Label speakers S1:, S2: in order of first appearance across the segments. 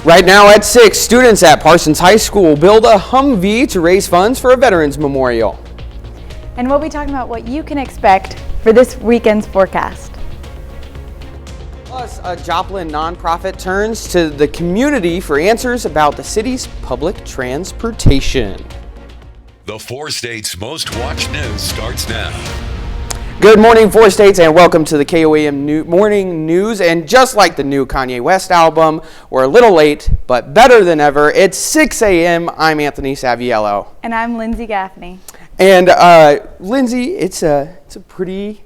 S1: Right now at 6, students at Parsons High School build a Humvee to raise funds for a Veterans Memorial.
S2: And we'll be talking about what you can expect for this weekend's forecast.
S1: Plus, a Joplin nonprofit turns to the community for answers about the city's public transportation.
S3: The 4 States' most watched news starts now.
S1: Good morning, 4 States, and welcome to the KOAM Morning News. And just like the new Kanye West album, we're a little late, but better than ever. It's 6 a.m. I'm Anthony Saviello.
S2: And I'm Lindsay Gaffney.
S1: And Lindsay, it's a pretty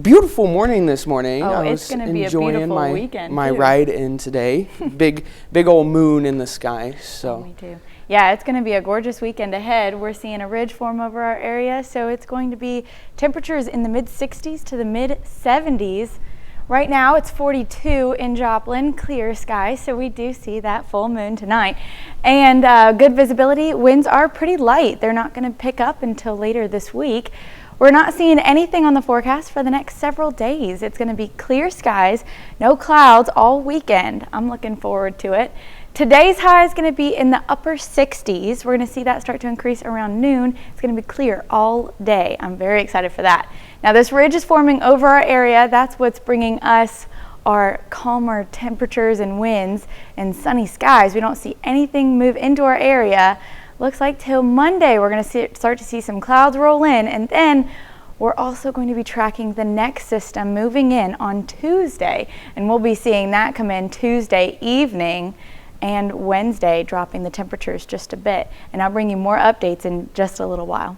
S1: beautiful morning this morning.
S2: Oh, it's going to be a beautiful weekend.
S1: My ride in today. big old moon in the sky. So.
S2: Me too. Yeah, it's going to be a gorgeous weekend ahead. We're seeing a ridge form over our area, so it's going to be temperatures in the mid-60s to the mid-70s. Right now, it's 42 in Joplin, clear sky, so we do see that full moon tonight. And good visibility. Winds are pretty light. They're not going to pick up until later this week. We're not seeing anything on the forecast for the next several days. It's going to be clear skies, no clouds all weekend. I'm looking forward to it. Today's high is going to be in the upper 60s. We're going to see that start to increase around noon. It's going to be clear all day. I'm very excited for that. Now, this ridge is forming over our area. That's what's bringing us our calmer temperatures and winds and sunny skies. We don't see anything move into our area. Looks like till Monday we're going to start to see some clouds roll in, and then we're also going to be tracking the next system moving in on Tuesday, and we'll be seeing that come in Tuesday evening and Wednesday, dropping the temperatures just a bit. And I'll bring you more updates in just a little while.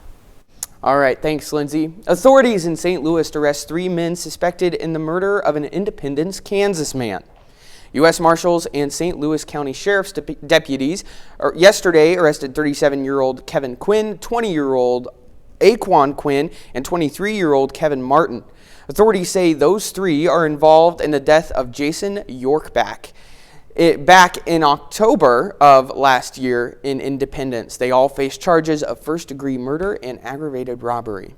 S1: All right, thanks, Lindsay. Authorities in St. Louis arrest 3 men suspected in the murder of an Independence, Kansas man. U.S. Marshals and St. Louis County Sheriff's deputies yesterday arrested 37-year-old Kevin Quinn, 20-year-old Aquan Quinn, and 23-year-old Kevin Martin. Authorities say those 3 are involved in the death of Jason Yorkback. Back in October of last year in Independence, they all faced charges of first-degree murder and aggravated robbery.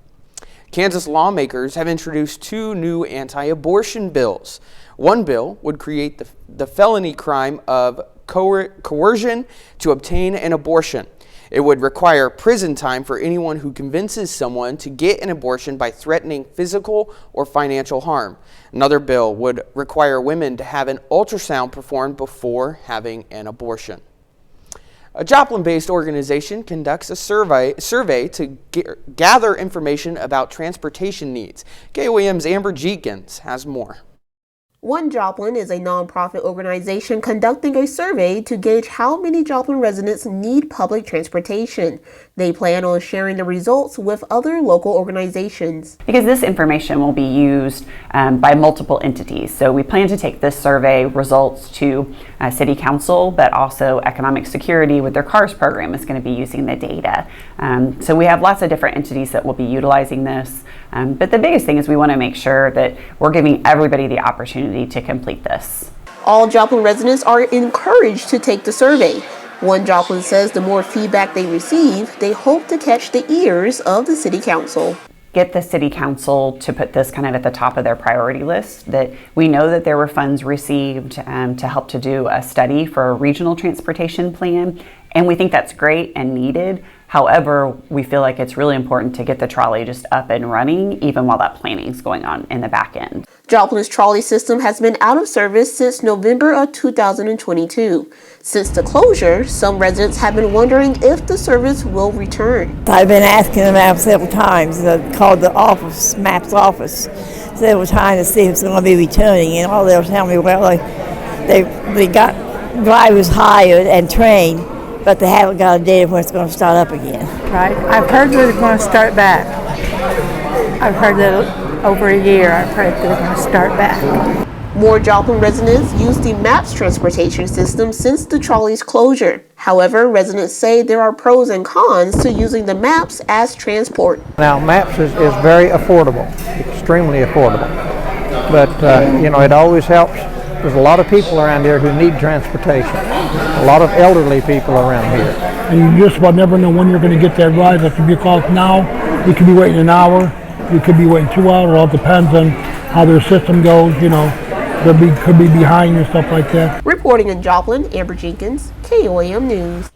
S1: Kansas lawmakers have introduced 2 new anti-abortion bills. One bill would create the felony crime of coercion to obtain an abortion. It would require prison time for anyone who convinces someone to get an abortion by threatening physical or financial harm. Another bill would require women to have an ultrasound performed before having an abortion. A Joplin-based organization conducts a survey to gather information about transportation needs. KOAM's Amber Jenkins has more.
S4: One Joplin is a nonprofit organization conducting a survey to gauge how many Joplin residents need public transportation. They plan on sharing the results with other local organizations.
S5: Because this information will be used by multiple entities. So we plan to take this survey results to City Council, but also Economic Security with their CARS program is going to be using the data. So we have lots of different entities that will be utilizing this. But the biggest thing is we want to make sure that we're giving everybody the opportunity to complete this.
S4: All Joplin residents are encouraged to take the survey. One Joplin says the more feedback they receive, they hope to catch the ears of the City Council.
S5: Get the City Council to put this kind of at the top of their priority list, that we know that there were funds received to help to do a study for a regional transportation plan, and we think that's great and needed. However, we feel like it's really important to get the trolley just up and running, even while that planning is going on in the back end.
S4: Joplin's trolley system has been out of service since November of 2022. Since the closure, some residents have been wondering if the service will return.
S6: I've been asking them out several times. Called the office, MAP's office, several times to see if it's going to be returning, and all they'll tell me, well, they got drivers hired and trained, but they haven't got a date of when it's going to start up again.
S7: Right. I've heard that it's going to start back. I've heard that over a year. I've heard that they're going to start back.
S4: More Joplin residents use the MAPS transportation system since the trolley's closure. However, residents say there are pros and cons to using the MAPS as transport.
S8: Now, MAPS is very affordable, extremely affordable. But, it always helps. There's a lot of people around here who need transportation. A lot of elderly people around here.
S9: And you just about never know when you're going to get that ride. Like if you call now, you could be waiting an hour, you could be waiting 2 hours. It all depends on how their system goes, could be behind and stuff like that.
S4: Reporting in Joplin, Amber Jenkins, KOAM News.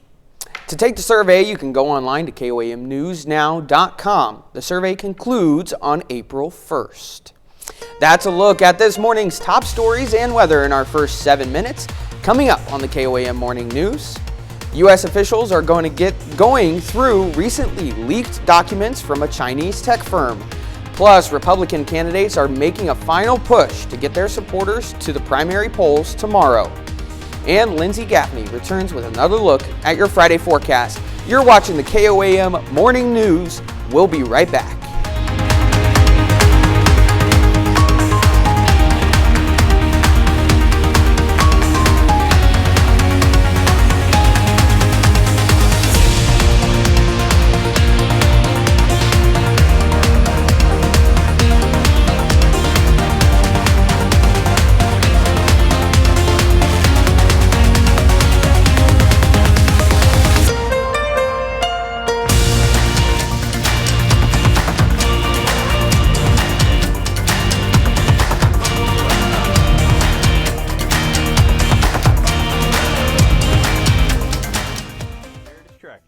S1: To take the survey, you can go online to KOAMnewsnow.com. The survey concludes on April 1st. That's a look at this morning's top stories and weather in our first 7 minutes. Coming up on the KOAM Morning News, U.S. officials are going through recently leaked documents from a Chinese tech firm. Plus, Republican candidates are making a final push to get their supporters to the primary polls tomorrow. And Lindsay Gaffney returns with another look at your Friday forecast. You're watching the KOAM Morning News. We'll be right back.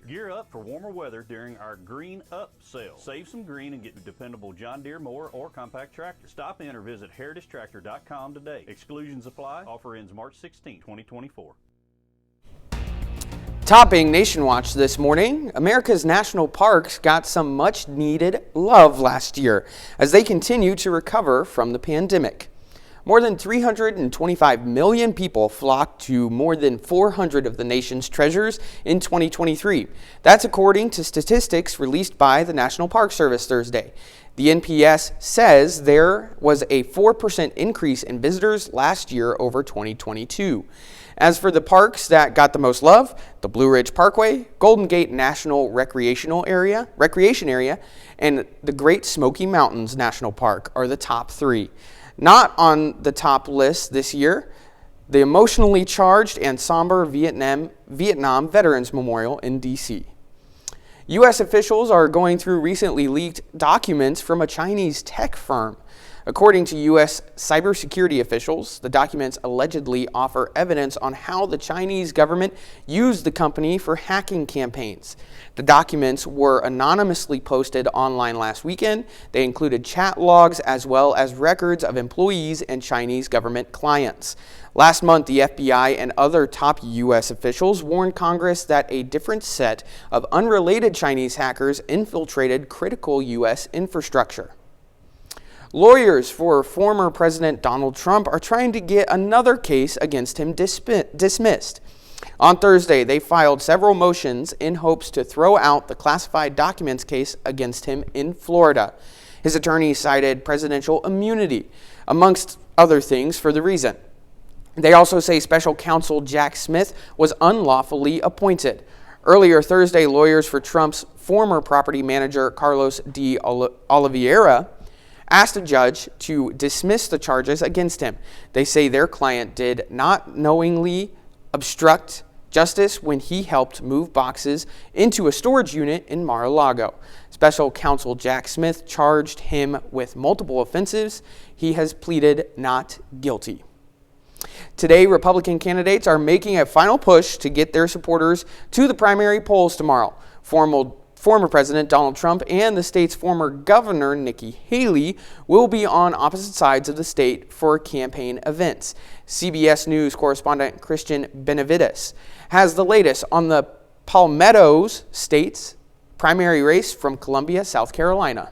S10: Gear up for warmer weather during our Green Up sale. Save some green and get a dependable John Deere mower or compact tractor. Stop in or visit heritagetractor.com today. Exclusions apply. Offer ends March 16, 2024.
S1: Topping Nation Watch this morning, America's national parks got some much needed love last year as they continue to recover from the pandemic. More than 325 million people flocked to more than 400 of the nation's treasures in 2023. That's according to statistics released by the National Park Service Thursday. The NPS says there was a 4% increase in visitors last year over 2022. As for the parks that got the most love, the Blue Ridge Parkway, Golden Gate National Recreation Area, and the Great Smoky Mountains National Park are the top three. Not on the top list this year, the emotionally charged and somber Vietnam Veterans Memorial in D.C. U.S. officials are going through recently leaked documents from a Chinese tech firm. According to U.S. cybersecurity officials, the documents allegedly offer evidence on how the Chinese government used the company for hacking campaigns. The documents were anonymously posted online last weekend. They included chat logs as well as records of employees and Chinese government clients. Last month, the FBI and other top U.S. officials warned Congress that a different set of unrelated Chinese hackers infiltrated critical U.S. infrastructure. Lawyers for former President Donald Trump are trying to get another case against him dismissed. On Thursday, they filed several motions in hopes to throw out the classified documents case against him in Florida. His attorney cited presidential immunity, amongst other things, for the reason. They also say special counsel Jack Smith was unlawfully appointed. Earlier Thursday, lawyers for Trump's former property manager Carlos de Oliveira asked a judge to dismiss the charges against him. They say their client did not knowingly obstruct justice when he helped move boxes into a storage unit in Mar-a-Lago. Special counsel Jack Smith charged him with multiple offenses. He has pleaded not guilty. Today, Republican candidates are making a final push to get their supporters to the primary polls tomorrow. Former President Donald Trump and the state's former governor, Nikki Haley, will be on opposite sides of the state for campaign events. CBS News correspondent Christian Benavides has the latest on the Palmetto State's primary race from Columbia, South Carolina.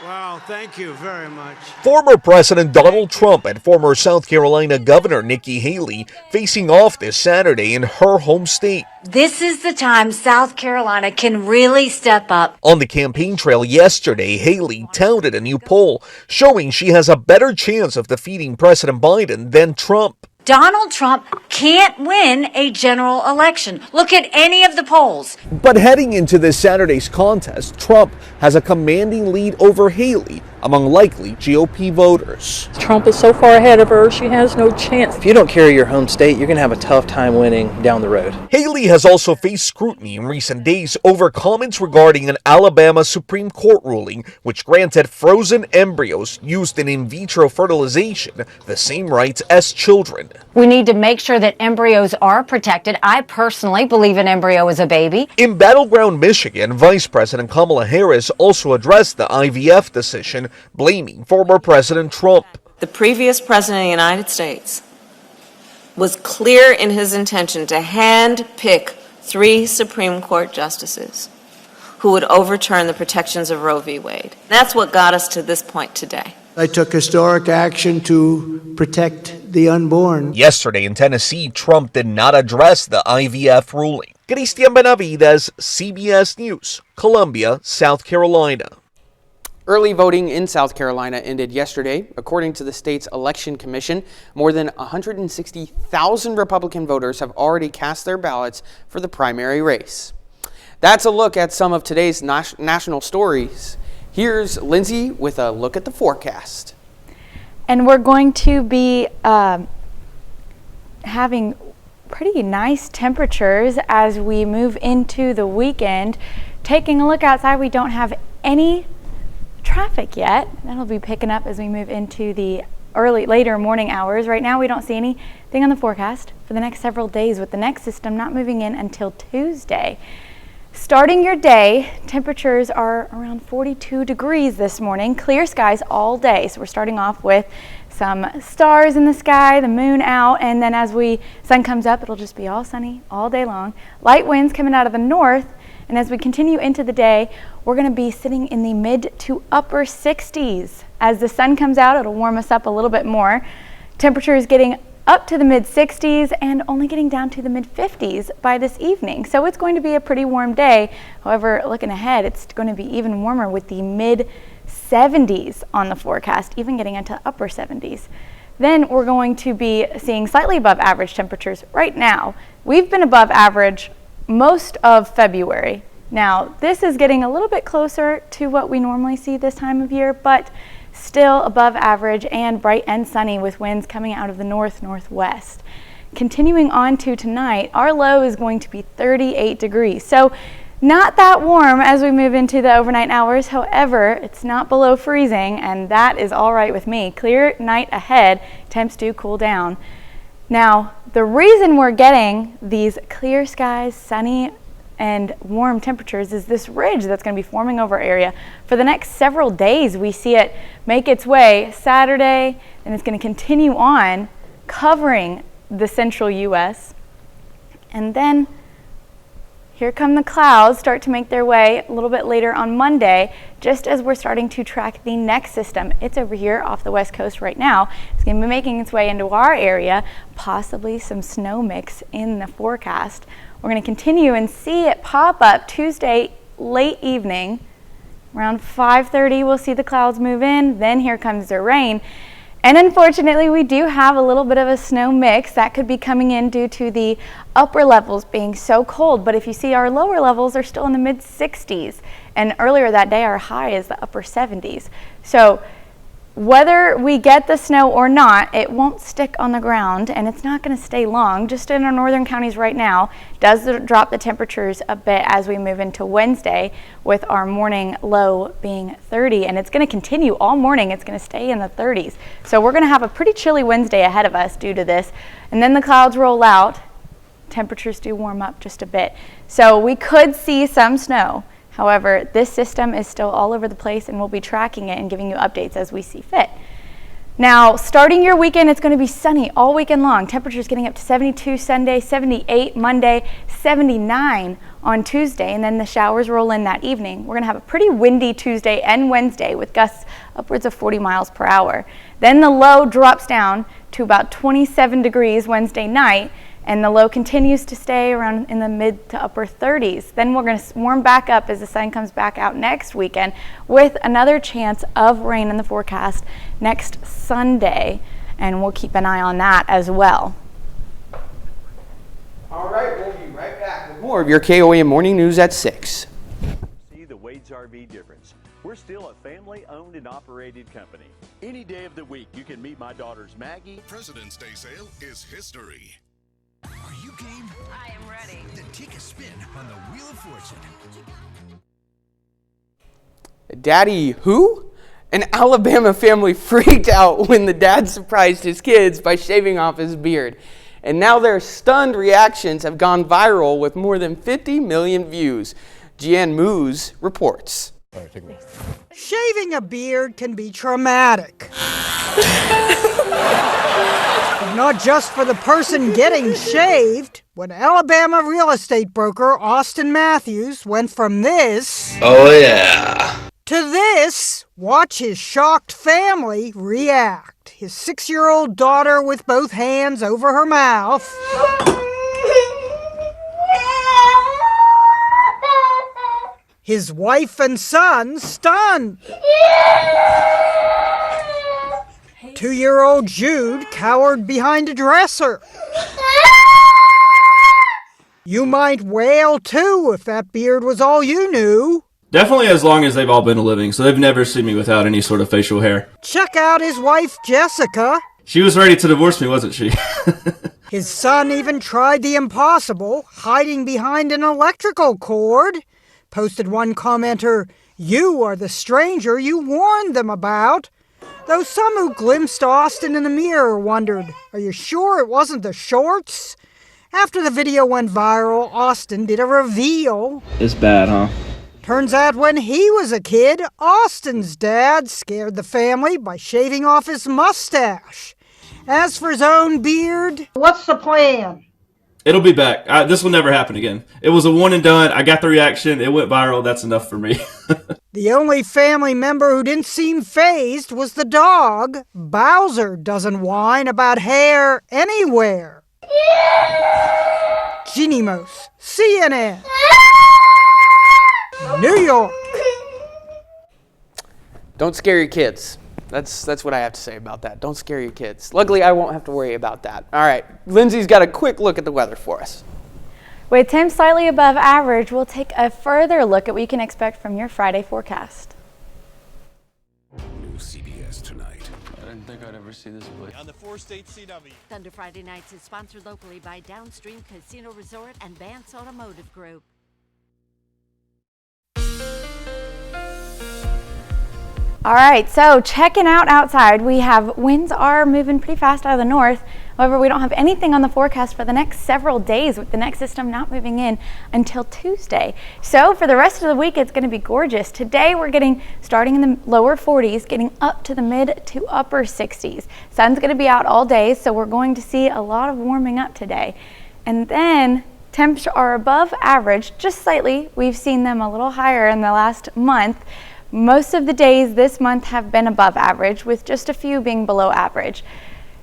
S11: Wow, thank you very much.
S12: Former President Donald Trump and former South Carolina Governor Nikki Haley facing off this Saturday in her home state.
S13: This is the time South Carolina can really step up.
S12: On the campaign trail yesterday, Haley touted a new poll showing she has a better chance of defeating President Biden than Trump.
S13: Donald Trump can't win a general election. Look at any of the polls.
S12: But heading into this Saturday's contest, Trump has a commanding lead over Haley among likely GOP voters.
S14: Trump is so far ahead of her, she has no chance if you don't carry your home state, you're going to have a tough time winning down the road.
S12: Haley has also faced scrutiny in recent days over comments regarding an Alabama Supreme Court ruling which granted frozen embryos used in vitro fertilization the same rights as children.
S13: We need to make sure that embryos are protected. I personally believe an embryo is a baby.
S12: In Battleground, Michigan, Vice President Kamala Harris also addressed the IVF decision, blaming former President Trump.
S15: The previous president of the United States was clear in his intention to hand-pick 3 Supreme Court justices who would overturn the protections of Roe v. Wade. That's what got us to this point today.
S11: I took historic action to protect the unborn.
S12: Yesterday in Tennessee, Trump did not address the IVF ruling. Cristian Benavides, CBS News, Columbia, South Carolina.
S1: Early voting in South Carolina ended yesterday. According to the state's election commission, more than 160,000 Republican voters have already cast their ballots for the primary race. That's a look at some of today's national stories. Here's Lindsay with a look at the forecast.
S2: And we're going to be having pretty nice temperatures as we move into the weekend. Taking a look outside, we don't have any traffic yet. That'll be picking up as we move into the later morning hours. Right now we don't see anything on the forecast for the next several days, with the next system not moving in until Tuesday. Starting your day, temperatures are around 42 degrees this morning. Clear skies all day. So we're starting off with some stars in the sky, the moon out, and then as sun comes up, it'll just be all sunny all day long. Light winds coming out of the north, and as we continue into the day, we're going to be sitting in the mid to upper 60s. As the sun comes out, it'll warm us up a little bit more. Temperatures getting up to the mid 60s and only getting down to the mid 50s by this evening. So it's going to be a pretty warm day. However, looking ahead, it's going to be even warmer with the mid 70s on the forecast, even getting into upper 70s. Then we're going to be seeing slightly above average temperatures right now. We've been above average most of February. Now, this is getting a little bit closer to what we normally see this time of year, but still above average and bright and sunny with winds coming out of the northwest. Continuing on to tonight, our low is going to be 38 degrees. So not that warm as we move into the overnight hours. However, it's not below freezing, and that is all right with me. Clear night ahead, temps do cool down. Now, the reason we're getting these clear skies, sunny and warm temperatures is this ridge that's going to be forming over our area. For the next several days, we see it make its way Saturday, and it's going to continue on covering the central U.S. And then here come the clouds, start to make their way a little bit later on Monday, just as we're starting to track the next system. It's over here off the west coast right now. It's going to be making its way into our area, possibly some snow mix in the forecast. We're going to continue and see it pop up Tuesday late evening. Around 5:30, we'll see the clouds move in. Then here comes the rain. And unfortunately, we do have a little bit of a snow mix that could be coming in due to the upper levels being so cold. But if you see, our lower levels are still in the mid 60s. And earlier that day, our high is the upper 70s. So whether we get the snow or not, it won't stick on the ground, and it's not going to stay long. Just in our northern counties right now, does drop the temperatures a bit as we move into Wednesday, with our morning low being 30, and it's going to continue all morning. It's going to stay in the 30s. So we're going to have a pretty chilly Wednesday ahead of us due to this, and then the clouds roll out. Temperatures do warm up just a bit. So we could see some snow. However, this system is still all over the place, and we'll be tracking it and giving you updates as we see fit. Now, starting your weekend, it's going to be sunny all weekend long. Temperatures getting up to 72 Sunday, 78 Monday, 79 on Tuesday, and then the showers roll in that evening. We're going to have a pretty windy Tuesday and Wednesday with gusts upwards of 40 miles per hour. Then the low drops down to about 27 degrees Wednesday night, and the low continues to stay around in the mid to upper 30s. Then we're going to warm back up as the sun comes back out next weekend, with another chance of rain in the forecast next Sunday, and we'll keep an eye on that as well.
S1: All right, we'll be right back with more of your KOAM Morning News at 6.
S10: See the Wade's RV difference. We're still a family-owned and operated company. Any day of the week, you can meet my daughters Maggie.
S16: President's Day sale is history.
S17: Are you game?
S18: I am ready.
S17: Then take a spin on the Wheel of Fortune.
S1: Daddy who? An Alabama family freaked out when the dad surprised his kids by shaving off his beard. And now their stunned reactions have gone viral with more than 50 million views. Jian Moose reports.
S19: All right, take me. Shaving a beard can be traumatic. Not just for the person getting shaved. When Alabama real estate broker Austin Matthews went from this...
S20: Oh yeah.
S19: To this, watch his shocked family react. His 6-year-old daughter with both hands over her mouth. His wife and son stunned. 2-year-old Jude cowered behind a dresser. You might wail too if that beard was all you knew.
S21: Definitely as long as they've all been living, so they've never seen me without any sort of facial hair.
S19: Check out his wife Jessica.
S21: She was ready to divorce me, wasn't she?
S19: His son even tried the impossible, hiding behind an electrical cord. Posted one commenter, "You are the stranger you warned them about." Though some who glimpsed Austin in the mirror wondered, are you sure it wasn't the shorts? After the video went viral, Austin did a reveal.
S21: It's bad, huh?
S19: Turns out when he was a kid, Austin's dad scared the family by shaving off his mustache. As for his own beard, what's the plan?
S21: It'll be back. This will never happen again. It was a one and done. I got the reaction. It went viral. That's enough for me.
S19: The only family member who didn't seem fazed was the dog. Bowser doesn't whine about hair anywhere. Jeannie Mose, CNN. New York.
S1: Don't scare your kids. That's what I have to say about that. Don't scare your kids. Luckily, I won't have to worry about that. All right, Lindsay's got a quick look at the weather for us.
S2: With temps slightly above average, we'll take a further look at what you can expect from your Friday forecast.
S16: New CBS tonight.
S22: I didn't think I'd ever see this place.
S23: On the 4-state CW.
S18: Thunder Friday Nights is sponsored locally by Downstream Casino Resort and Vance Automotive Group.
S2: All right, so checking out outside, we have winds are moving pretty fast out of the north. However, we don't have anything on the forecast for the next several days with the next system not moving in until Tuesday. So for the rest of the week, it's going to be gorgeous. Today, we're starting in the lower 40s, getting up to the mid to upper 60s. Sun's going to be out all day, so we're going to see a lot of warming up today. And then temps are above average, just slightly. We've seen them a little higher in the last month. Most of the days this month have been above average, with just a few being below average.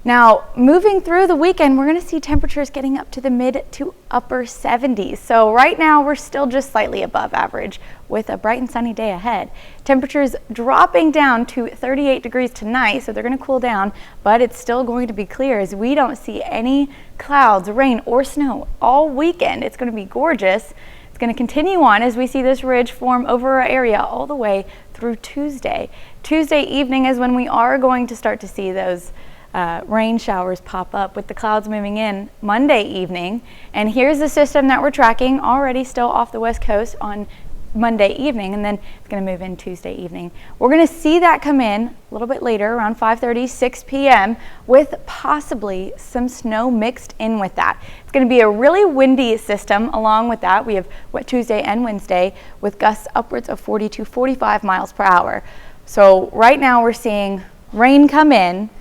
S2: Now, moving through the weekend, we're going to see temperatures getting up to the mid to upper 70s. So right now, we're still just slightly above average with a bright and sunny day ahead. Temperatures dropping down to 38 degrees tonight, so they're going to cool down, but it's still going to be clear as we don't see any clouds, rain, or snow all weekend. It's going to be gorgeous. Going to continue on as we see this ridge form over our area all the way through Tuesday. Tuesday evening is when we are going to start to see those rain showers pop up with the clouds moving in Monday evening. And here's the system that we're tracking already still off the west coast on Monday evening, and then it's going to move in Tuesday evening. We're going to see that come in a little bit later, around 5:30, 6 p.m. with possibly some snow mixed in with that. It's going to be a really windy system. Along with that, we have Tuesday and Wednesday with gusts upwards of 40 to 45 miles per hour. So right now we're seeing rain come in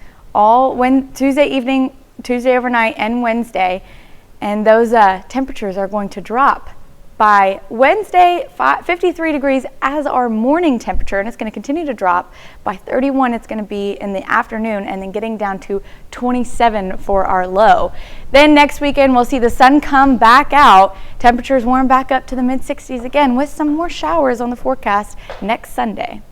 S2: Tuesday evening, Tuesday overnight, and Wednesday, and those temperatures are going to drop. By Wednesday, 53 degrees as our morning temperature, and it's going to continue to drop. By 31, it's going to be in the afternoon, and then getting down to 27 for our low. Then next weekend, we'll see the sun come back out. Temperatures warm back up to the mid-60s again with some more showers on the forecast next Sunday.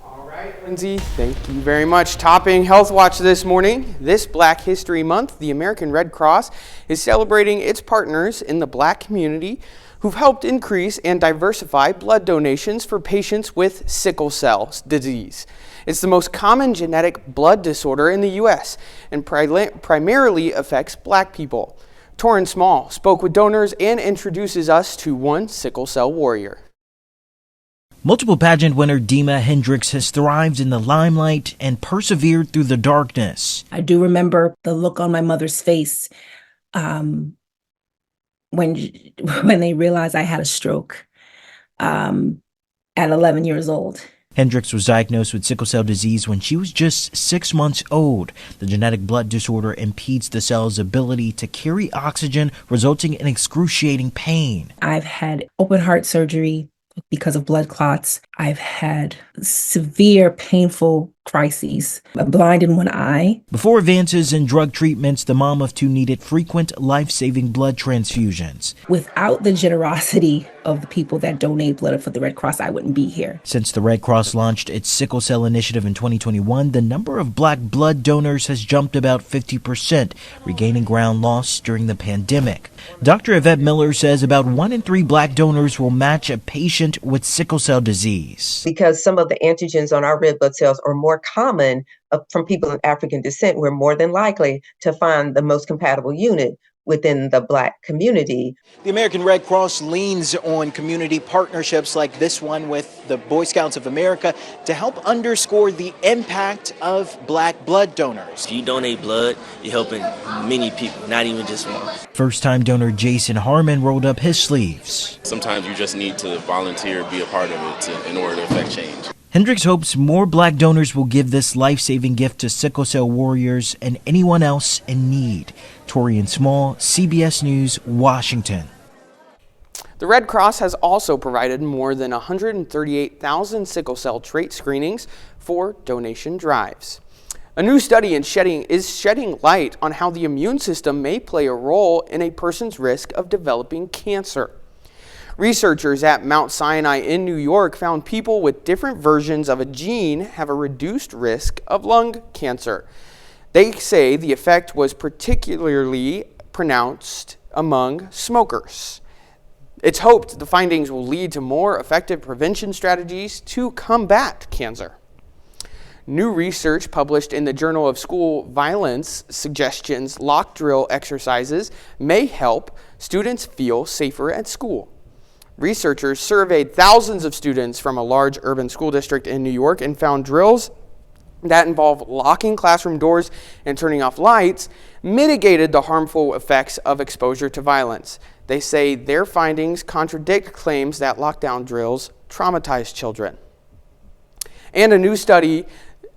S1: All right, Lindsay, thank you very much. Topping Health Watch this morning, this Black History Month, the American Red Cross is celebrating its partners in the Black community who've helped increase and diversify blood donations for patients with sickle cell disease. It's the most common genetic blood disorder in the U.S. and primarily affects Black people. Torrin Small spoke with donors and introduces us to one sickle cell warrior.
S3: Multiple pageant winner Dima Hendricks has thrived in the limelight and persevered through the darkness.
S20: I do remember the look on my mother's face when they realized I had a stroke at 11 years old.
S3: Hendricks was diagnosed with sickle cell disease when she was just 6 months old. The genetic blood disorder impedes the cell's ability to carry oxygen, resulting in excruciating pain.
S20: I've had open heart surgery because of blood clots. I've had severe, painful crises. I'm blind in one eye.
S3: Before advances in drug treatments, the mom of two needed frequent life-saving blood transfusions.
S20: Without the generosity of the people that donate blood for the Red Cross, I wouldn't be here.
S3: Since the Red Cross launched its sickle cell initiative in 2021, the number of Black blood donors has jumped about 50%, regaining ground lost during the pandemic. Dr. Yvette Miller says about 1 in 3 Black donors will match a patient with sickle cell disease.
S23: Because some of the antigens on our red blood cells are more common from people of African descent, we're more than likely to find the most compatible unit within the Black community.
S24: The American Red Cross leans on community partnerships like this one with the Boy Scouts of America to help underscore the impact of Black blood donors.
S25: If you donate blood, you're helping many people, not even just one.
S3: First-time donor Jason Harmon rolled up his sleeves.
S26: Sometimes you just need to volunteer, be a part of it in order to affect change.
S3: Hendricks hopes more Black donors will give this life-saving gift to sickle cell warriors and anyone else in need. Torian Small, CBS News, Washington.
S1: The Red Cross has also provided more than 138,000 sickle cell trait screenings for donation drives. A new study is shedding light on how the immune system may play a role in a person's risk of developing cancer. Researchers at Mount Sinai in New York found people with different versions of a gene have a reduced risk of lung cancer. They say the effect was particularly pronounced among smokers. It's hoped the findings will lead to more effective prevention strategies to combat cancer. New research published in the Journal of School Violence suggestions lock drill exercises may help students feel safer at school. Researchers surveyed thousands of students from a large urban school district in New York and found drills that involve locking classroom doors and turning off lights mitigated the harmful effects of exposure to violence. They say their findings contradict claims that lockdown drills traumatize children. And a new study,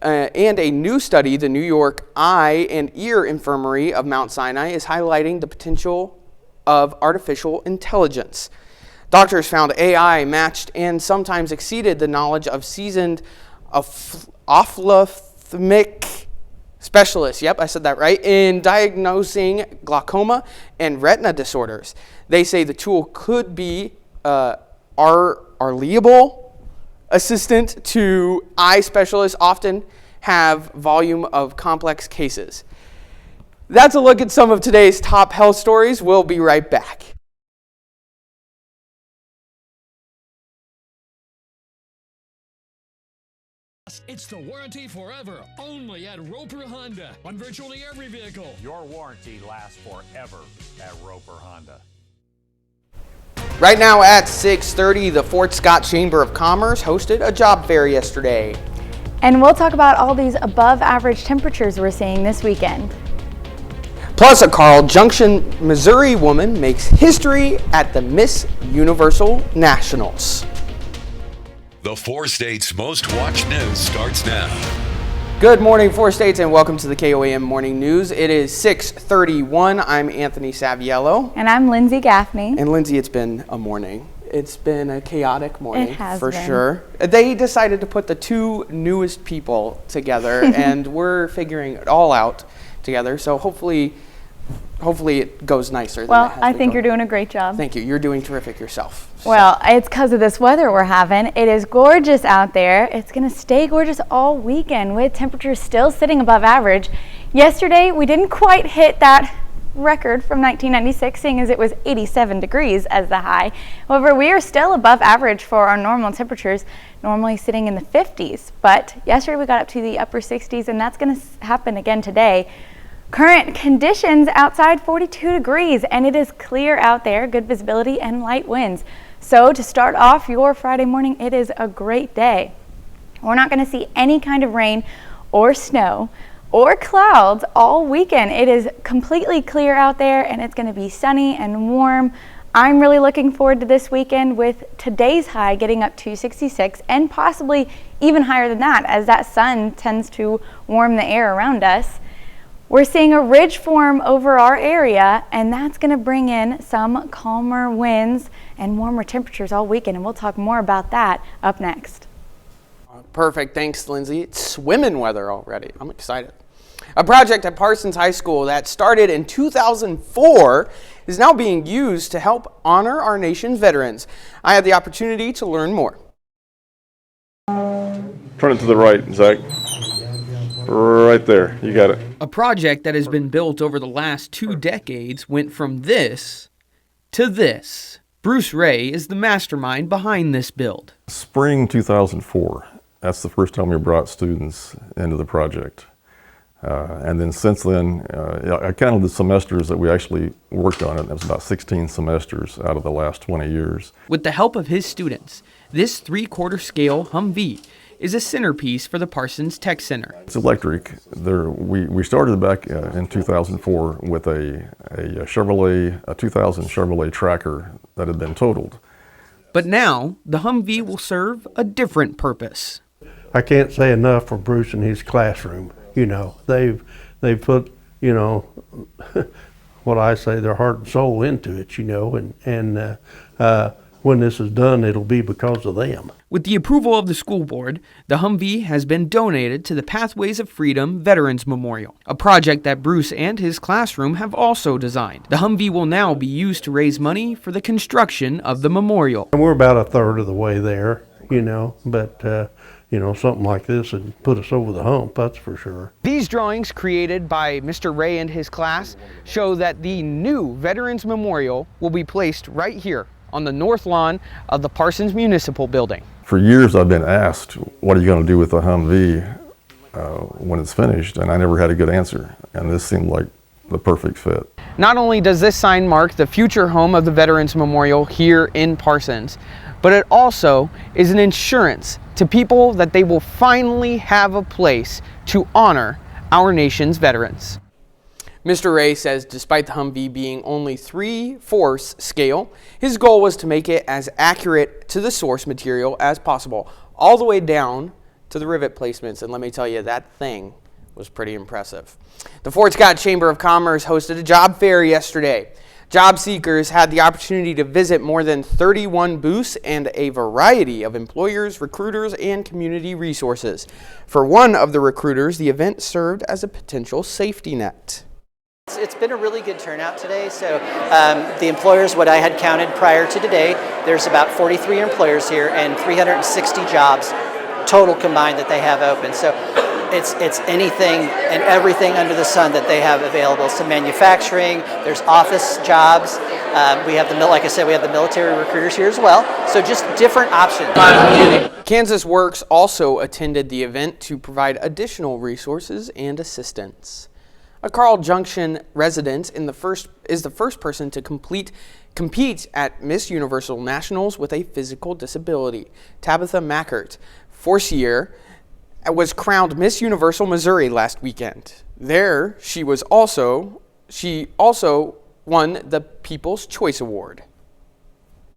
S1: the New York Eye and Ear Infirmary of Mount Sinai is highlighting the potential of artificial intelligence. Doctors found AI matched and sometimes exceeded the knowledge of seasoned ophthalmic specialists, yep, I said that right, in diagnosing glaucoma and retina disorders. They say the tool could be our reliable assistant to eye specialists often have volume of complex cases. That's a look at some of today's top health stories. We'll be right back.
S27: It's the warranty forever, only at Roper Honda, on virtually every vehicle.
S28: Your warranty lasts forever at Roper Honda.
S1: Right now at 6:30, the Fort Scott Chamber of Commerce hosted a job fair yesterday.
S2: And we'll talk about all these above average temperatures we're seeing this weekend.
S1: Plus, a Carl Junction, Missouri woman makes history at the Miss Universal Nationals.
S16: The 4 States Most Watched News starts now.
S1: Good morning, 4 States, and welcome to the KOAM Morning News. It is 6:31. I'm Anthony Saviello.
S2: And I'm Lindsay Gaffney.
S1: And Lindsay, it's been a morning. It's been a chaotic morning,
S2: it has
S1: for
S2: been.
S1: sure. They decided to put the two newest people together, and we're figuring it all out together. So hopefully it goes nicer than it has been.
S2: I think you're doing a great job.
S1: Thank you. You're doing terrific yourself.
S2: Well, it's because of this weather we're having. It is gorgeous out there. It's going to stay gorgeous all weekend with temperatures still sitting above average. Yesterday, we didn't quite hit that record from 1996, seeing as it was 87 degrees as the high. However, we are still above average for our normal temperatures, normally sitting in the 50s. But yesterday we got up to the upper 60s, and that's going to happen again today. Current conditions outside 42 degrees, and it is clear out there, good visibility and light winds. So to start off your Friday morning, it is a great day. We're not going to see any kind of rain or snow or clouds all weekend. It is completely clear out there, and it's going to be sunny and warm. I'm really looking forward to this weekend, with today's high getting up to 66 and possibly even higher than that, as that sun tends to warm the air around us. We're seeing a ridge form over our area, and that's going to bring in some calmer winds and warmer temperatures all weekend, and we'll talk more about that up next.
S1: Perfect. Thanks, Lindsay. It's swimming weather already. I'm excited. A project at Parsons High School that started in 2004 is now being used to help honor our nation's veterans. I had the opportunity to learn more.
S4: Turn it to the right, Zach. Right there. You got it.
S1: A project that has been built over the last 2 decades went from this to this. Bruce Ray is the mastermind behind this build.
S4: Spring 2004. That's the first time we brought students into the project. And then since then, I counted the semesters that we actually worked on it. That was about 16 semesters out of the last 20 years.
S1: With the help of his students, this 3/4 scale Humvee is a centerpiece for the Parsons Tech Center.
S4: It's electric. We started back in 2004 with a 2000 Chevrolet Tracker that had been totaled.
S1: But now, the Humvee will serve a different purpose.
S5: I can't say enough for Bruce and his classroom. You know, they've put, you know, what I say, their heart and soul into it, you know, and when this is done, it'll be because of them.
S1: With the approval of the school board, the Humvee has been donated to the Pathways of Freedom Veterans Memorial, a project that Bruce and his classroom have also designed. The Humvee will now be used to raise money for the construction of the memorial.
S5: And we're about a third of the way there, you know, but you know, something like this would put us over the hump, that's for sure.
S1: These drawings, created by Mr. Ray and his class, show that the new Veterans Memorial will be placed right here on the north lawn of the Parsons Municipal Building.
S4: For years I've been asked, what are you going to do with the Humvee when it's finished? And I never had a good answer. And this seemed like the perfect fit.
S1: Not only does this sign mark the future home of the Veterans Memorial here in Parsons, but it also is an insurance to people that they will finally have a place to honor our nation's veterans. Mr. Ray says despite the Humvee being only 3/4 scale, his goal was to make it as accurate to the source material as possible, all the way down to the rivet placements. And let me tell you, that thing was pretty impressive. The Fort Scott Chamber of Commerce hosted a job fair yesterday. Job seekers had the opportunity to visit more than 31 booths and a variety of employers, recruiters, and community resources. For one of the recruiters, the event served as a potential safety net.
S6: It's been a really good turnout today. So the employers, what I had counted prior to today, there's about 43 employers here and 360 jobs total combined that they have open. So it's anything and everything under the sun that they have available. So manufacturing, there's office jobs. We have like I said, we have the military recruiters here as well. So just different options.
S1: Kansas Works also attended the event to provide additional resources and assistance. A Carl Junction resident is the first person to compete at Miss Universal Nationals with a physical disability. Tabitha Mackert, Forcier, was crowned Miss Universal Missouri last weekend. There, she also won the People's Choice Award.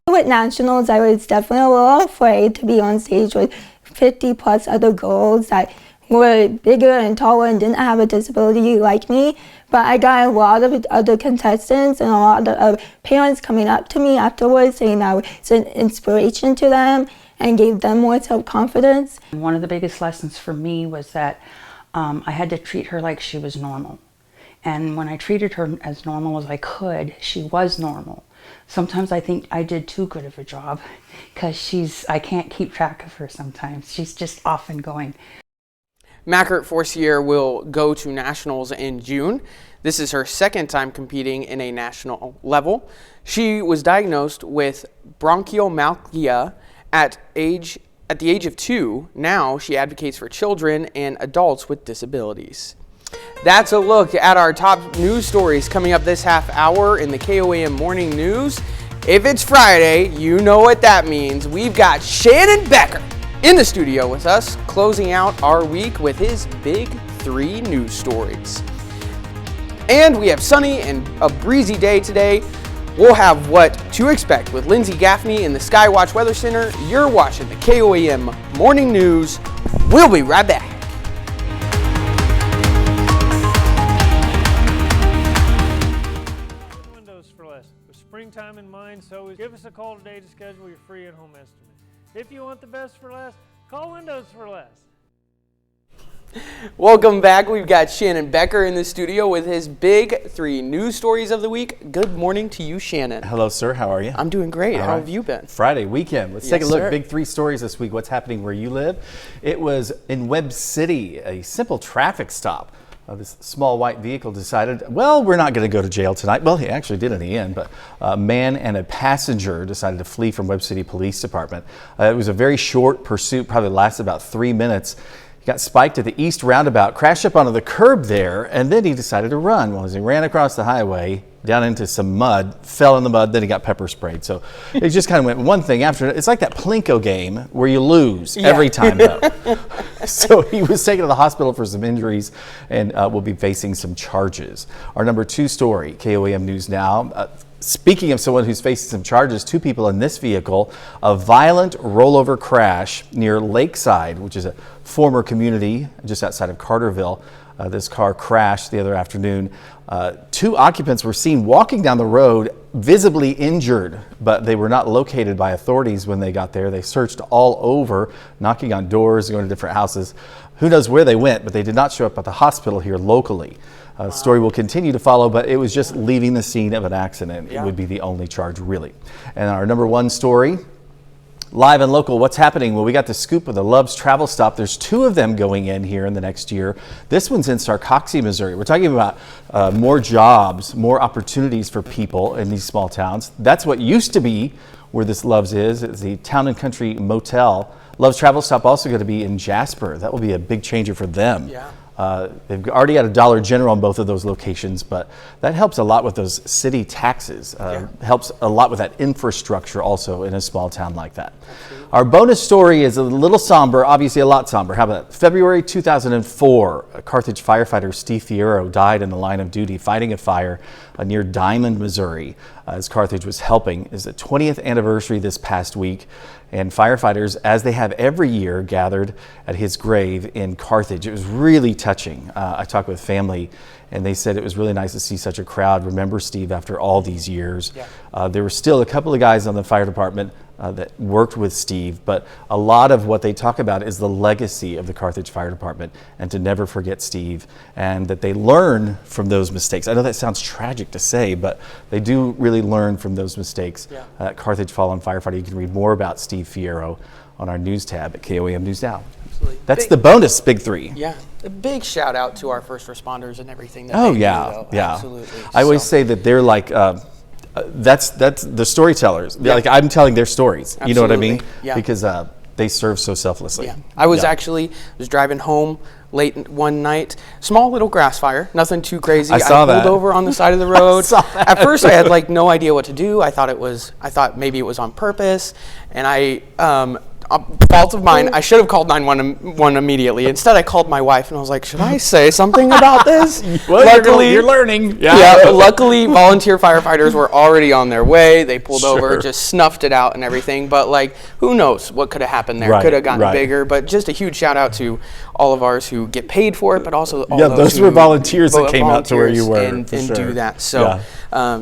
S7: With nationals, I was definitely a little afraid to be on stage with 50 plus other girls that were bigger and taller and didn't have a disability like me, but I got a lot of other contestants and a lot of parents coming up to me afterwards saying I was an inspiration to them and gave them more self-confidence.
S8: One of the biggest lessons for me was that I had to treat her like she was normal. And when I treated her as normal as I could, she was normal. Sometimes I think I did too good of a job because I can't keep track of her sometimes. She's just off and going.
S1: Mackert Forcier will go to nationals in June. This is her second time competing in a national level. She was diagnosed with bronchiomyalgia at the age of 2. Now she advocates for children and adults with disabilities. That's a look at our top news stories coming up this half hour in the KOAM Morning News. If it's Friday, you know what that means. We've got Shannon Becker in the studio with us, closing out our week with his Big 3 news stories. And we have sunny and a breezy day today. We'll have what to expect with Lindsay Gaffney in the Skywatch Weather Center. You're watching the KOAM Morning News. We'll be right back.
S9: Windows for less. With springtime in mind, so give us a call today to schedule your free in-home estimate. If you want the best for less, call Windows for less.
S1: Welcome back. We've got Shannon Becker in the studio with his Big 3 news stories of the week. Good morning to you, Shannon.
S10: Hello, sir. How are you?
S1: I'm doing great. How have you been?
S10: Friday weekend. Let's take a
S1: Yes,
S10: look.
S1: sir.
S10: Big 3 stories this week. What's happening where you live? It was in Webb City, a simple traffic stop. This small white vehicle decided, well, we're not going to go to jail tonight. Well, he actually did in the end, but a man and a passenger decided to flee from Webb City Police Department. It was a very short pursuit, probably lasted about 3 minutes. He got spiked at the east roundabout, crashed up onto the curb there, and then he decided to run. Well, as he ran across the highway, down into some mud, fell in the mud, then he got pepper sprayed. So it just kind of went one thing after it. It's like that Plinko game where you lose every time, though. So he was taken to the hospital for some injuries and will be facing some charges. Our number 2 story, KOAM News Now. Speaking of someone who's facing some charges, 2 people in this vehicle, a violent rollover crash near Lakeside, which is a former community just outside of Carterville. This car crashed the other afternoon. 2 occupants were seen walking down the road, visibly injured, but they were not located by authorities when they got there. They searched all over, knocking on doors, going to different houses. Who knows where they went, but they did not show up at the hospital here locally. The story will continue to follow, but it was just leaving the scene of an accident. It would be the only charge, really. And our number 1 story, live and local, what's happening? Well, we got the scoop of the Love's Travel Stop. There's 2 of them going in here in the next year. This one's in Sarcoxie, Missouri. We're talking about more jobs, more opportunities for people in these small towns. That's what used to be where this Love's is. It's the Town and Country Motel. Love's Travel Stop also going to be in Jasper. That will be a big changer for them.
S1: Yeah.
S10: They've already got a Dollar General in both of those locations, but that helps a lot with those city taxes. Helps a lot with that infrastructure also in a small town like that. Our bonus story is a little somber, obviously a lot somber. How about that? February 2004, Carthage firefighter Steve Fierro died in the line of duty fighting a fire near Diamond, Missouri, as Carthage was helping. It was the 20th anniversary this past week. And firefighters, as they have every year, gathered at his grave in Carthage. It was really touching. I talked with family, and they said it was really nice to see such a crowd remember Steve after all these years. There were still a couple of guys on the fire department that worked with Steve, but a lot of what they talk about is the legacy of the Carthage Fire Department and to never forget Steve, and that they learn from those mistakes. I know that sounds tragic to say, but they do really learn from those mistakes. Carthage Fallen Firefighter. You can read more about Steve Fierro on our news tab at KOAM News Now.
S1: Absolutely.
S10: That's the bonus Big 3.
S1: Yeah. A big shout out to our first responders and everything that
S10: Oh
S1: they
S10: yeah,
S1: do, though.
S10: yeah.
S1: Absolutely.
S10: I always say that they're like that's the storytellers. Like I'm telling their stories. You know what I mean?
S1: Absolutely. Yeah.
S10: Because they serve so selflessly.
S1: Yeah. I was driving home late one night, small little grass fire, nothing too crazy.
S10: I saw that.
S1: pulled over on the side of the road.
S10: I saw that.
S1: At first I had like no idea what to do. I thought maybe it was on purpose, and fault of mine, I should have called 911 immediately. Instead, I called my wife and I was like, should I say something about this?
S10: Well,
S1: luckily,
S10: you're learning.
S1: Luckily, volunteer firefighters were already on their way. They pulled over, just snuffed it out and everything. But like, who knows what could have happened there? Could have gotten bigger. But just a huge shout out to all of ours who get paid for it, but also all
S10: those were volunteers that came out to where you were
S1: and do that. So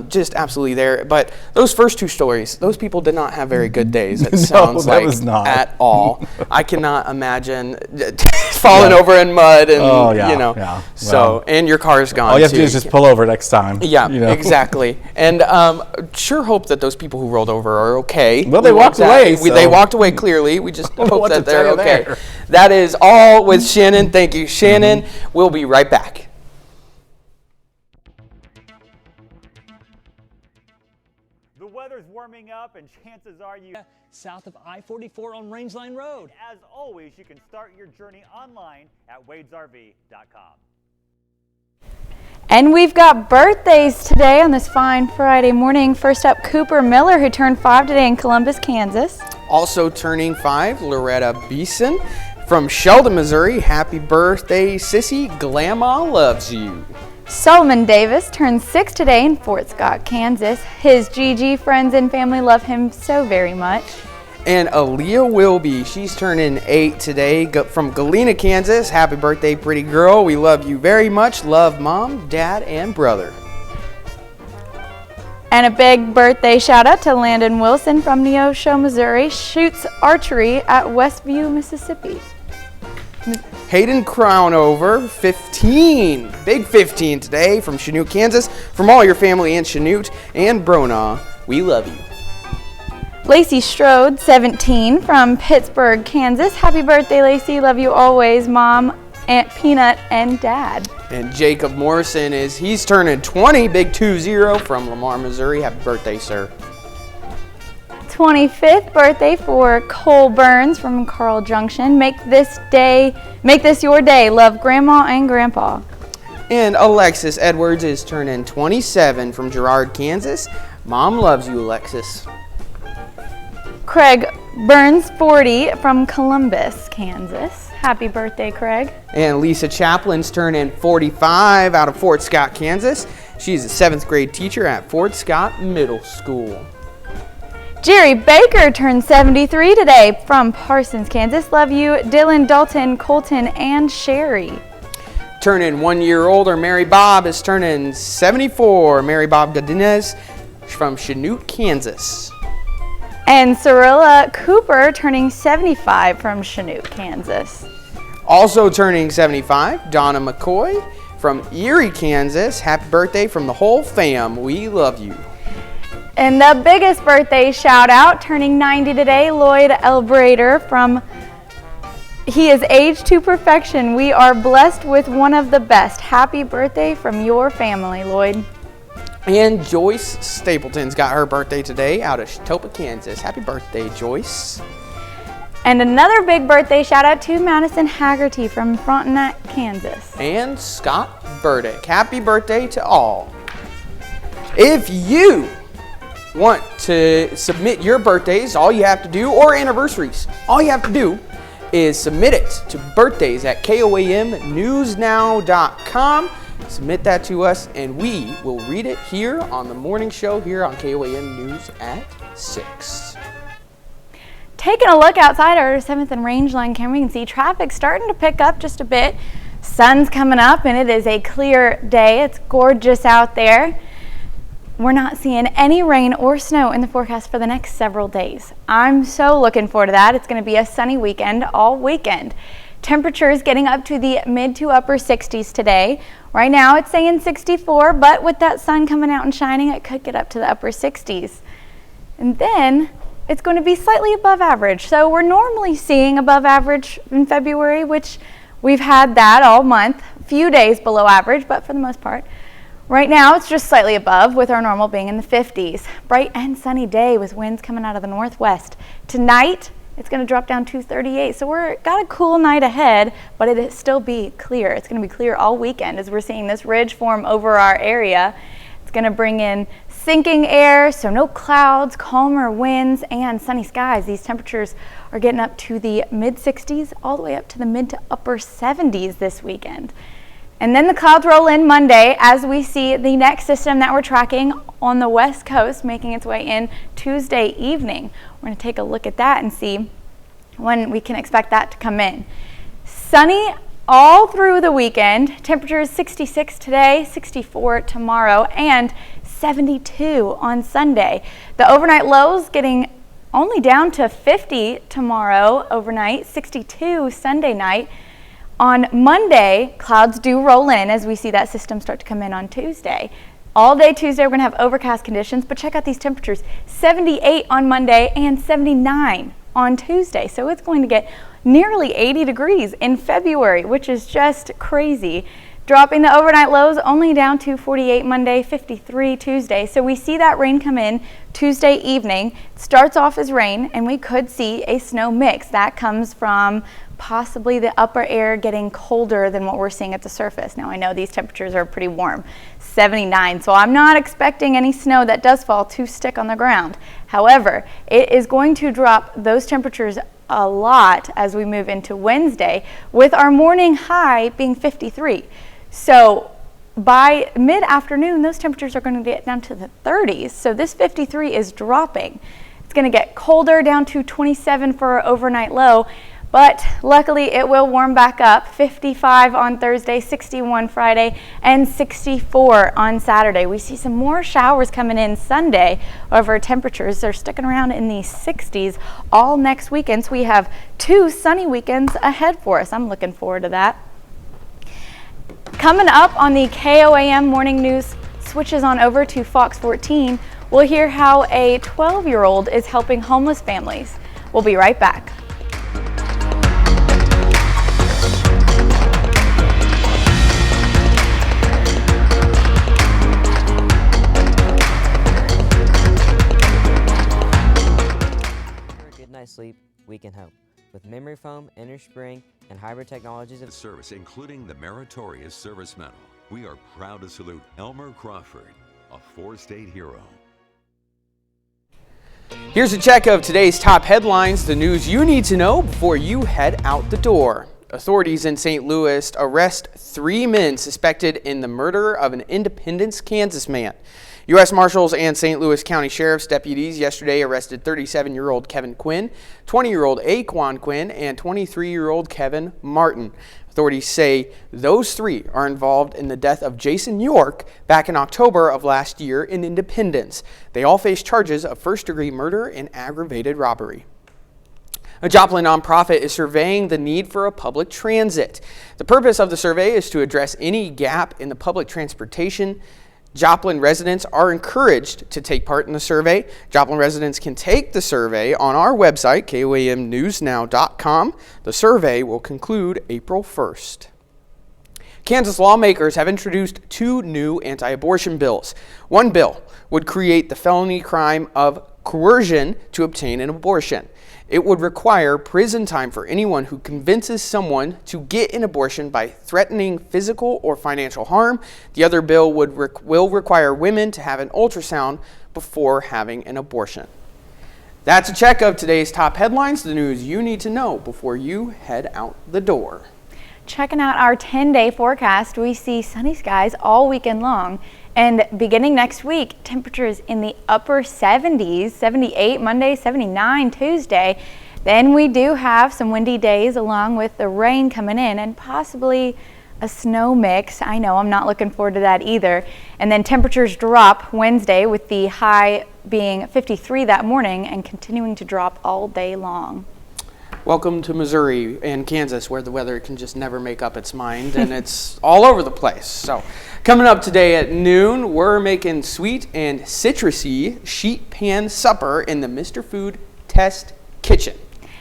S1: just absolutely there. But those first 2 stories, those people did not have very good days. It sounds
S10: that
S1: like
S10: was not.
S1: at all. I cannot imagine falling over in mud and, So, and your car's gone.
S10: All you have to do is just pull over next time.
S1: Yeah, exactly. And sure hope that those people who rolled over are okay.
S10: Well, they walked away.
S1: They walked away clearly. We just hope
S10: What
S1: that
S10: to
S1: they're
S10: tell you
S1: okay.
S10: there.
S1: That is all with Shannon. Thank you, Shannon. We'll be right back.
S28: The weather's warming up, and chances are you south of I-44 on Rangeline Road. As always, you can start your journey online at wadesrv.com.
S2: And we've got birthdays today on this fine Friday morning. First up, Cooper Miller, who turned 5 today in Columbus, Kansas.
S1: Also turning 5, Loretta Beeson from Sheldon, Missouri. Happy birthday, Sissy. Grandma loves you.
S2: Solomon Davis turned 6 today in Fort Scott, Kansas. His GG friends and family love him so very much.
S1: And Aaliyah Wilby, she's turning 8 today from Galena, Kansas. Happy birthday, pretty girl. We love you very much. Love Mom, Dad, and brother.
S2: And a big birthday shout out to Landon Wilson from Neosho, Missouri. Shoots archery at Westview, Mississippi.
S1: Hayden Crownover, 15. Big 15 today from Chanute, Kansas. From all your family in Chanute and Brona, we love you.
S2: Lacey Strode, 17, from Pittsburgh, Kansas. Happy birthday, Lacey. Love you always, Mom, Aunt Peanut, and Dad.
S1: And Jacob Morrison he's turning 20, big 20 from Lamar, Missouri. Happy birthday, sir.
S2: 25th birthday for Cole Burns from Carl Junction. Make this your day. Love Grandma and Grandpa.
S1: And Alexis Edwards is turning 27 from Girard, Kansas. Mom loves you, Alexis.
S2: Craig Burns, 40, from Columbus, Kansas. Happy birthday, Craig.
S1: And Lisa Chaplin's turning 45 out of Fort Scott, Kansas. She's a 7th grade teacher at Fort Scott Middle School.
S2: Jerry Baker turned 73 today from Parsons, Kansas. Love you, Dylan, Dalton, Colton, and Sherry.
S1: Turning 1 year older, Mary Bob is turning 74. Mary Bob Godinez from Chanute, Kansas.
S2: And Cirilla Cooper turning 75 from Chanute, Kansas.
S1: Also turning 75, Donna McCoy from Erie, Kansas. Happy birthday from the whole fam. We love you.
S2: And the biggest birthday shout out, turning 90 today, Lloyd Elbrader he is aged to perfection. We are blessed with one of the best. Happy birthday from your family, Lloyd.
S1: And Joyce Stapleton's got her birthday today out of Shtopah, Kansas. Happy birthday, Joyce.
S2: And another big birthday shout out to Madison Haggerty from Frontenac, Kansas.
S1: And Scott Burdick. Happy birthday to all. If you want to submit your birthdays, all you have to do, or anniversaries, all you have to do is submit it to birthdays@KOAMnewsnow.com. Submit that to us, and we will read it here on the morning show here on KOAM News at 6.
S2: Taking a look outside our 7th and Rangeline camera, we can see traffic starting to pick up just a bit. Sun's coming up, and it is a clear day. It's gorgeous out there. We're not seeing any rain or snow in the forecast for the next several days. I'm so looking forward to that. It's going to be a sunny weekend all weekend. Temperatures getting up to the mid to upper 60s today. Right now it's saying 64, but with that sun coming out and shining, it could get up to the upper 60s. And then it's going to be slightly above average. So we're normally seeing above average in February, which we've had that all month. A few days below average, but for the most part. Right now it's just slightly above, with our normal being in the 50s. Bright and sunny day with winds coming out of the northwest. Tonight, it's going to drop down to 38, so we're got a cool night ahead, but it'll still be clear. It's going to be clear all weekend as we're seeing this ridge form over our area. It's going to bring in sinking air, so no clouds, calmer winds, and sunny skies. These temperatures are getting up to the mid-60s all the way up to the mid to upper 70s this weekend. And then the clouds roll in Monday as we see the next system that we're tracking on the west coast making its way in Tuesday evening. We're going to take a look at that and see when we can expect that to come in. Sunny all through the weekend. Temperatures 66 today, 64 tomorrow, and 72 on Sunday. The overnight lows getting only down to 50 tomorrow overnight, 62 Sunday night. On Monday, clouds do roll in as we see that system start to come in on Tuesday. All day Tuesday, we're going to have overcast conditions, but check out these temperatures. 78 on Monday and 79 on Tuesday. So it's going to get nearly 80 degrees in February, which is just crazy. Dropping the overnight lows only down to 48 Monday, 53 Tuesday. So we see that rain come in Tuesday evening. It starts off as rain, and we could see a snow mix. That comes from possibly the upper air getting colder than what we're seeing at the surface. Now I know these temperatures are pretty warm, 79, so I'm not expecting any snow that does fall to stick on the ground. However, it is going to drop those temperatures a lot as we move into Wednesday, with our morning high being 53. So by mid-afternoon, those temperatures are going to get down to the 30s. So this 53 is dropping. It's going to get colder, down to 27 for our overnight low. But luckily, it will warm back up. 55 on Thursday, 61 Friday, and 64 on Saturday. We see some more showers coming in Sunday. However, temperatures are sticking around in the 60s all next weekend. So we have 2 sunny weekends ahead for us. I'm looking forward to that. Coming up on the KOAM Morning News switches on over to Fox 14, we'll hear how a 12-year-old is helping homeless families. We'll be right back.
S11: For a good night's sleep, we can help. With memory foam, inner spring, and hybrid technologies of
S16: service, including the meritorious service medal. We are proud to salute Elmer Crawford, a 4-state hero.
S1: Here's a check of today's top headlines, the news you need to know before you head out the door. Authorities in St. Louis arrest 3 men suspected in the murder of an Independence, Kansas man. U.S. Marshals and St. Louis County Sheriff's deputies yesterday arrested 37-year-old Kevin Quinn, 20-year-old Aquan Quinn, and 23-year-old Kevin Martin. Authorities say those 3 are involved in the death of Jason York back in October of last year in Independence. They all face charges of first-degree murder and aggravated robbery. A Joplin nonprofit is surveying the need for a public transit. The purpose of the survey is to address any gap in the public transportation. Joplin residents are encouraged to take part in the survey. Joplin residents can take the survey on our website, KOAMnewsnow.com. The survey will conclude April 1st. Kansas lawmakers have introduced 2 new anti-abortion bills. One bill would create the felony crime of coercion to obtain an abortion. It would require prison time for anyone who convinces someone to get an abortion by threatening physical or financial harm. The other bill will require women to have an ultrasound before having an abortion. That's a check of today's top headlines, the news you need to know before you head out the door.
S2: Checking out our 10-day forecast, we see sunny skies all weekend long. And beginning next week, temperatures in the upper 70s, 78 Monday, 79 Tuesday. Then we do have some windy days along with the rain coming in and possibly a snow mix. I know, I'm not looking forward to that either. And then temperatures drop Wednesday with the high being 53 that morning and continuing to drop all day long.
S1: Welcome to Missouri and Kansas, where the weather can just never make up its mind, and it's all over the place. So, coming up today at noon, we're making sweet and citrusy sheet pan supper in the Mr. Food Test Kitchen.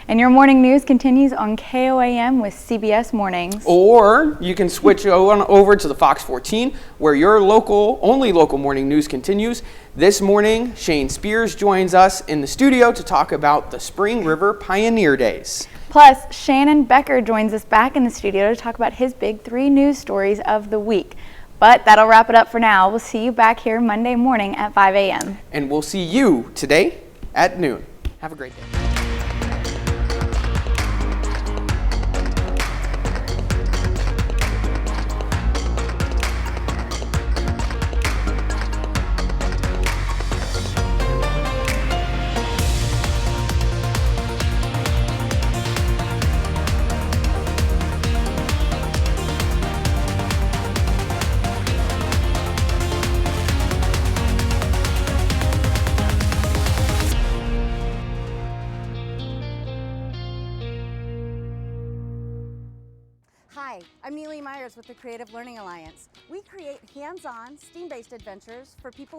S2: And your morning news continues on KOAM with CBS Mornings.
S1: Or you can switch on over to the Fox 14, where your only local morning news continues. This morning, Shane Spears joins us in the studio to talk about the Spring River Pioneer Days.
S2: Plus, Shannon Becker joins us back in the studio to talk about his big 3 news stories of the week. But that'll wrap it up for now. We'll see you back here Monday morning at 5 a.m.
S1: And we'll see you today at noon. Have a great day.
S12: Hi, I'm Neely Myers with the Creative Learning Alliance. We create hands-on, STEAM-based adventures for people